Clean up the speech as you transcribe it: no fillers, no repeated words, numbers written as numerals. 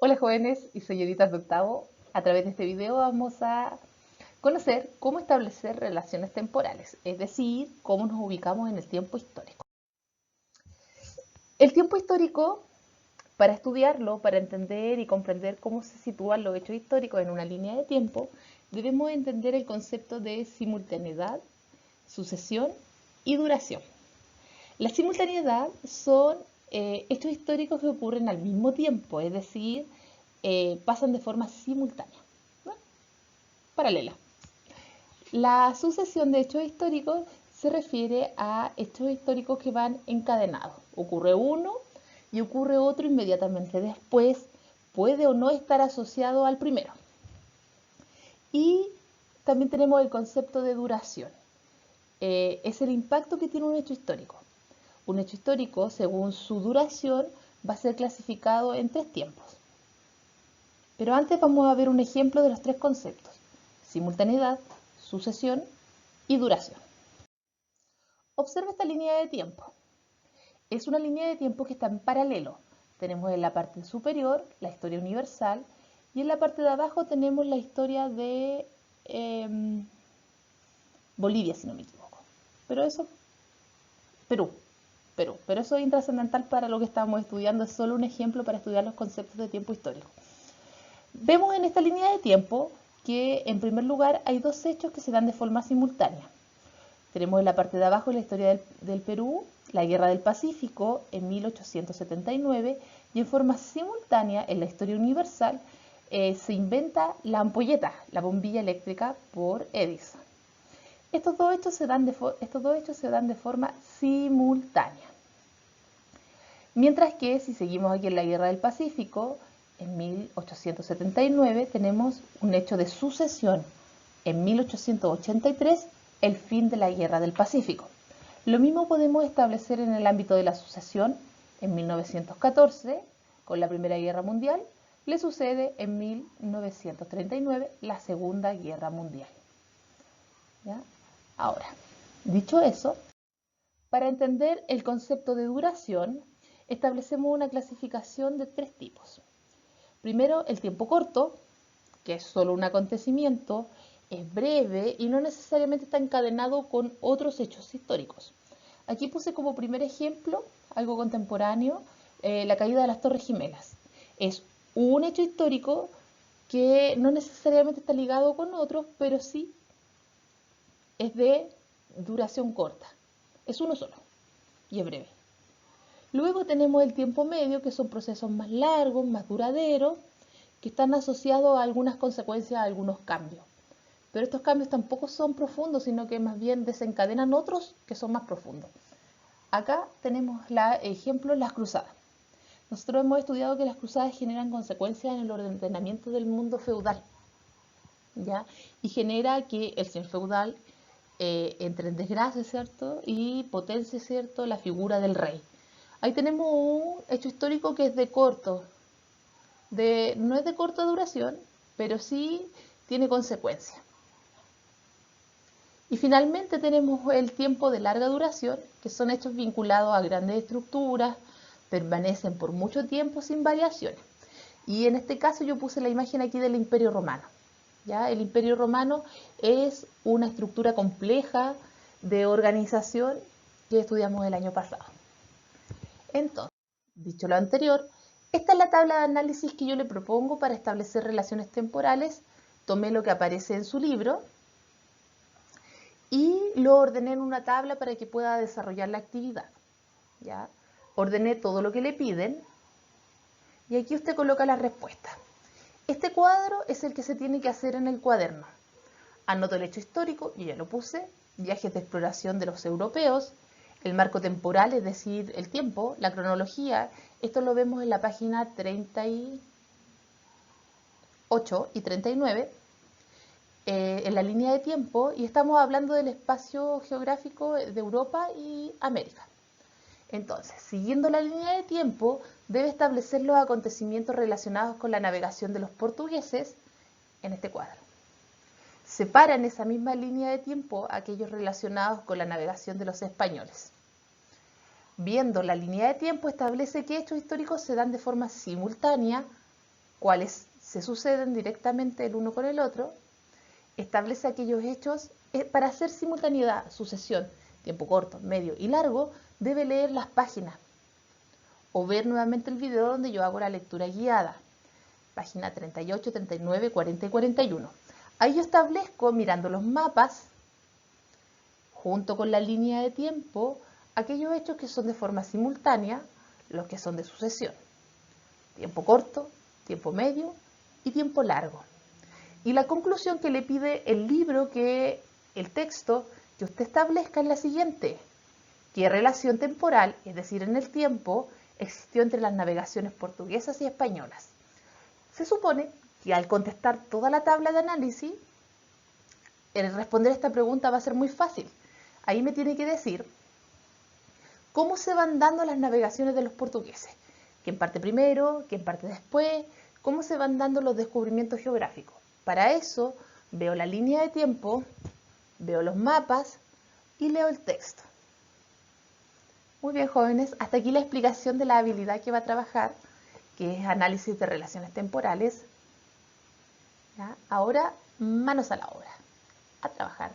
Hola jóvenes y señoritas de octavo, a través de este video vamos a conocer cómo establecer relaciones temporales, es decir, cómo nos ubicamos en el tiempo histórico. El tiempo histórico, para estudiarlo, para entender y comprender cómo se sitúan los hechos históricos en una línea de tiempo, debemos entender el concepto de simultaneidad, sucesión y duración. La simultaneidad son hechos históricos que ocurren al mismo tiempo, es decir, pasan de forma simultánea, ¿no? Paralela. La sucesión de hechos históricos se refiere a hechos históricos que van encadenados. Ocurre uno y ocurre otro inmediatamente después, puede o no estar asociado al primero. Y también tenemos el concepto de duración. Es el impacto que tiene un hecho histórico. Un hecho histórico, según su duración, va a ser clasificado en tres tiempos. Pero antes vamos a ver un ejemplo de los tres conceptos: simultaneidad, sucesión y duración. Observa esta línea de tiempo. Es una línea de tiempo que está en paralelo. Tenemos en la parte superior la historia universal y en la parte de abajo tenemos la historia de Bolivia, si no me equivoco. Pero eso, Perú. Pero eso es intrascendental para lo que estamos estudiando, es solo un ejemplo para estudiar los conceptos de tiempo histórico. Vemos en esta línea de tiempo que en primer lugar hay dos hechos que se dan de forma simultánea. Tenemos en la parte de abajo la historia del Perú, la Guerra del Pacífico en 1879, y en forma simultánea en la historia universal se inventa la ampolleta, la bombilla eléctrica por Edison. Estos dos hechos se dan de forma simultánea. Mientras que si seguimos aquí en la Guerra del Pacífico, en 1879 tenemos un hecho de sucesión. En 1883, el fin de la Guerra del Pacífico. Lo mismo podemos establecer en el ámbito de la sucesión. En 1914, con la Primera Guerra Mundial, le sucede en 1939 la Segunda Guerra Mundial. ¿Ya? Ahora, dicho eso, para entender el concepto de duración, establecemos una clasificación de tres tipos. Primero, el tiempo corto, que es solo un acontecimiento, es breve y no necesariamente está encadenado con otros hechos históricos. Aquí puse como primer ejemplo, algo contemporáneo, la caída de las Torres Gemelas. Es un hecho histórico que no necesariamente está ligado con otros, pero sí es de duración corta. Es uno solo y es breve. Luego tenemos el tiempo medio, que son procesos más largos, más duraderos, que están asociados a algunas consecuencias, a algunos cambios. Pero estos cambios tampoco son profundos, sino que más bien desencadenan otros que son más profundos. Acá tenemos el ejemplo de las cruzadas. Nosotros hemos estudiado que las cruzadas generan consecuencias en el ordenamiento del mundo feudal, ¿ya? Y genera que el señor feudal entre en desgracia, ¿cierto? Y potencie, ¿cierto?, la figura del rey. Ahí tenemos un hecho histórico que es de corto, no es de corta duración, pero sí tiene consecuencias. Y finalmente tenemos el tiempo de larga duración, que son hechos vinculados a grandes estructuras, permanecen por mucho tiempo sin variaciones. Y en este caso yo puse la imagen aquí del Imperio Romano. ¿Ya? El Imperio Romano es una estructura compleja de organización que estudiamos el año pasado. Entonces, dicho lo anterior, esta es la tabla de análisis que yo le propongo para establecer relaciones temporales. Tomé lo que aparece en su libro y lo ordené en una tabla para que pueda desarrollar la actividad. ¿Ya? Ordené todo lo que le piden y aquí usted coloca la respuesta. Este cuadro es el que se tiene que hacer en el cuaderno. Anoto el hecho histórico, yo ya lo puse, viajes de exploración de los europeos, el marco temporal, es decir, el tiempo, la cronología. Esto lo vemos en la página 38 y 39, en la línea de tiempo, y estamos hablando del espacio geográfico de Europa y América. Entonces, siguiendo la línea de tiempo, debe establecer los acontecimientos relacionados con la navegación de los portugueses en este cuadro. Separa en esa misma línea de tiempo aquellos relacionados con la navegación de los españoles. Viendo la línea de tiempo, establece que hechos históricos se dan de forma simultánea cuales se suceden directamente el uno con el otro, establece aquellos hechos. Para hacer simultaneidad, sucesión, tiempo corto, medio y largo, debe leer las páginas o ver nuevamente el video donde yo hago la lectura guiada. Página 38, 39, 40 y 41. Ahí yo establezco, mirando los mapas, junto con la línea de tiempo, aquellos hechos que son de forma simultánea, los que son de sucesión. Tiempo corto, tiempo medio y tiempo largo. Y la conclusión que le pide el libro, el texto que usted establezca es la siguiente: ¿qué relación temporal, es decir, en el tiempo, existió entre las navegaciones portuguesas y españolas? Se supone que al contestar toda la tabla de análisis, el responder esta pregunta va a ser muy fácil. Ahí me tiene que decir cómo se van dando las navegaciones de los portugueses. ¿Quién parte primero? ¿Quién parte después? ¿Cómo se van dando los descubrimientos geográficos? Para eso veo la línea de tiempo, veo los mapas y leo el texto. Muy bien, jóvenes, hasta aquí la explicación de la habilidad que va a trabajar, que es análisis de relaciones temporales. ¿Ya? Ahora, manos a la obra, a trabajar.